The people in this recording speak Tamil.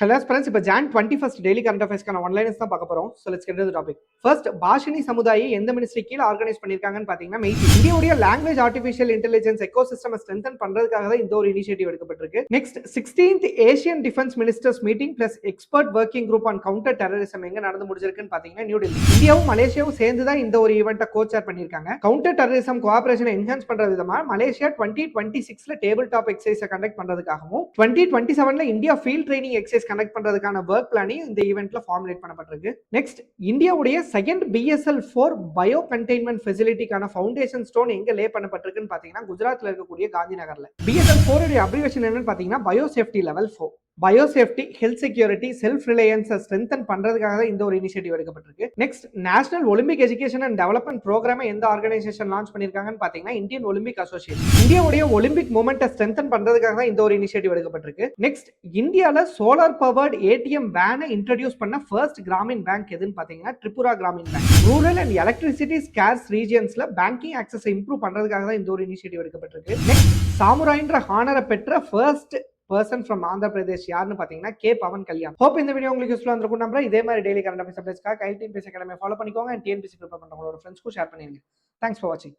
Hello friends, இப்போ Jan 21st டெய்லி கரண்ட் அஃபேர்ஸ்க்கான ஒன்லைனர்ஸ் தான் பார்க்க போறோம். So let's get into the topic. First Bhashini Samudaye எந்த மினிஸ்ட்ரி கீழ ஆர்கனைஸ் பண்ணிருக்காங்கன்னு பாத்தீங்கன்னா மெய்ட்டி. இந்தியாவுடைய language artificial intelligence ecosystem strengthen பண்றதுக்காக தான் இந்த ஒரு இனிஷியேட்டிவ் எடுக்கப்பட்டிருக்கு. Next 16th Asian defence ministers meeting plus expert working group on counter terrorism எங்க நடந்து முடிஞ்சிருக்குன்னு பாத்தீங்கன்னா நியூ டெல்லி. இந்தியாவும் மலேசியாவும் சேர்ந்து தான் இந்த ஒரு ஈவெண்ட்டை கோச்சேர் பண்ணிருக்காங்க. கவுண்டர் டெரரிசம் கோஆபரேஷனை என்ஹான்ஸ் பண்ற விதமா மலேசியா 2026ல டேபிள் டாப் எக்ஸசைஸை கண்டக்ட் பண்றதுக்காகவும் 2027ல India field training exercise conduct பண்றதுக்கான ஒர்க் பிளானையும் இந்த ஈவென்ட்ல ஃபார்முலேட் பண்ணப்பட்டிருக்கு. நெக்ஸ்ட் இந்தியாவுடைய செகண்ட் BSL-4 பயோ கண்டெய்ன்மெண்ட் ஃபெசிலிட்டிக்கான ஃபவுண்டேஷன் ஸ்டோன் எங்க லே பண்ணப்பட்டிருக்குன்னு பாத்தீங்கன்னா குஜராத்ல இருக்கக்கூடிய காந்தி நகர்ல. BSL-4 உடைய அப்ரிவேஷன் என்னன்னு பாத்தீங்கன்னா bio safety level 4. Biosafety, health security, self ரிலையன்ஸை ஸ்ட்ரென்தன் பண்றதுக்காக தான் இந்த ஒரு இனிஷியேட்டிவ் எடுக்கப்பட்டிருக்கு. Next national Olympic education and development ப்ரோக்ராமை எந்த ஆர்கனைசேஷன் லான்ச் பண்ணிருக்காங்கன்னு பாத்தீங்கன்னா இந்தியன் ஒலிம்பிக் அசோசியேஷன். இந்தியாவுடைய ஒலிம்பிக் மூமெண்ட்டை ஸ்ட்ரென்தன் பண்றதுக்காக தான் இந்த ஒரு இனிஷியேட்டிவ் எடுக்கப்பட்டிருக்கு. நெக்ஸ்ட் இந்தியால சோலார் பவர்ட் ATM வேனை இன்ட்ரோடியூஸ் பண்ண ஃபர்ஸ்ட் கிராமின் பேங்க் எதுன்னு பாத்தீங்கன்னா Tripura Gramin bank. Rural and electricity scarce ரீஜியன்ஸ்ல பேங்கிங் ஆக்சஸ் இம்ப்ரூவ் பண்றதுக்காக தான் இந்த ஒரு இனிஷியேட்டிவ் எடுக்கப்பட்டிருக்கு. நெக்ஸ்ட் சாமுராயின்ற ஹானரை பெற்ற first person from Andhra Pradesh யாருன்னு பாத்தீங்கன்னா கே பவன் கல்யாண். ஹோப் இந்த வீடியோ உங்களுக்கு யூஸ்ஃபுல்லா இருந்திருக்கும் நம்புறேன். இதே மாதிரி டெய்லி கரண்ட் அஃபேர்ஸ் அப்டேட்ஸ்க்காக கைல் டிஎன்பிஎஸ்சி அகாடமி ஃபாலோ பண்ணிக்கோங்க அண்ட் டிஎன்பிஎஸ்சி ப்ரிப்பேர் பண்றவங்களோட ஃப்ரெண்ட்ஸ்க்கும் ஷேர் பண்ணிருங்க. தேங்க்ஸ் ஃபார் வாட்சிங்.